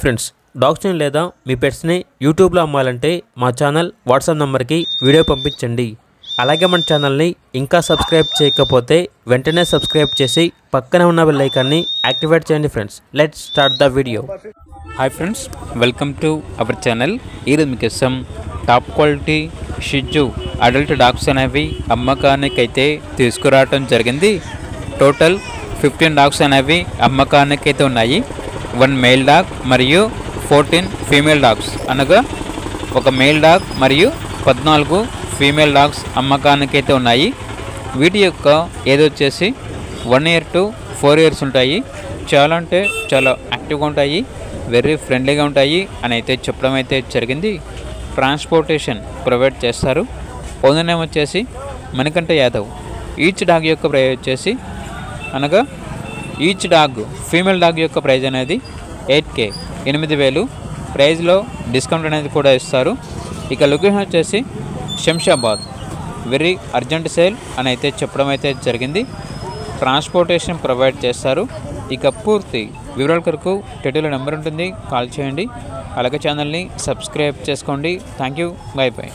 Friends, డాగ్స్ని లేదా మీ పెట్స్ని యూట్యూబ్లో అమ్మాలంటే మా ఛానల్ వాట్సాప్ నెంబర్కి వీడియో పంపించండి. అలాగే మన ఛానల్ని ఇంకా సబ్స్క్రైబ్ చేయకపోతే వెంటనే సబ్స్క్రైబ్ చేసి పక్కనే ఉన్న బెల్ ఐకాన్ని యాక్టివేట్ చేయండి. Friends, let's start the video. Hi friends, welcome to our channel. ఈరోజు మీకోసం టాప్ క్వాలిటీ షిజు అడల్ట్ డాగ్స్ అనేవి అమ్మకానికి అయితే తీసుకురావడం జరిగింది. టోటల్ 15 డాగ్స్ అనేవి అమ్మకానికి అయితే ఉన్నాయి. 1 మేల్ డాగ్ మరియు 14 ఫీమేల్ డాగ్స్, అనగా ఒక మేల్ డాగ్ మరియు 14 ఫీమేల్ డాగ్స్ అమ్మకానికి అయితే ఉన్నాయి. వీటి యొక్క ఏజ్ వచ్చేసి 1 year to 4 years ఉంటాయి. చాలా అంటే చాలా యాక్టివ్గా ఉంటాయి, వెరీ ఫ్రెండ్లీగా ఉంటాయి అని అయితే చెప్పడం అయితే జరిగింది. ట్రాన్స్పోర్టేషన్ ప్రొవైడ్ చేస్తారు. ఓనర్ నేమ్ వచ్చేసి మణికంఠ యాదవ్. ఈచ్ డాగ్ యొక్క ప్రైజ్ వచ్చేసి, అనగా ఈచ్ డాగ్ ఫీమేల్ డాగ్ యొక్క ప్రైజ్ అనేది 8K 8,000. ప్రైజ్లో డిస్కౌంట్ అనేది కూడా ఇస్తారు. ఇక లొకేషన్ వచ్చేసి శంషాబాద్. వెరీ అర్జెంట్ సేల్ అని అయితే చెప్పడం అయితే జరిగింది. ట్రాన్స్పోర్టేషన్ ప్రొవైడ్ చేస్తారు. ఇక పూర్తి వివరాల కొరకు టైటిల్లో నెంబర్ ఉంటుంది, కాల్ చేయండి. అలాగే ఛానల్ని సబ్స్క్రైబ్ చేసుకోండి. Thank you, by by.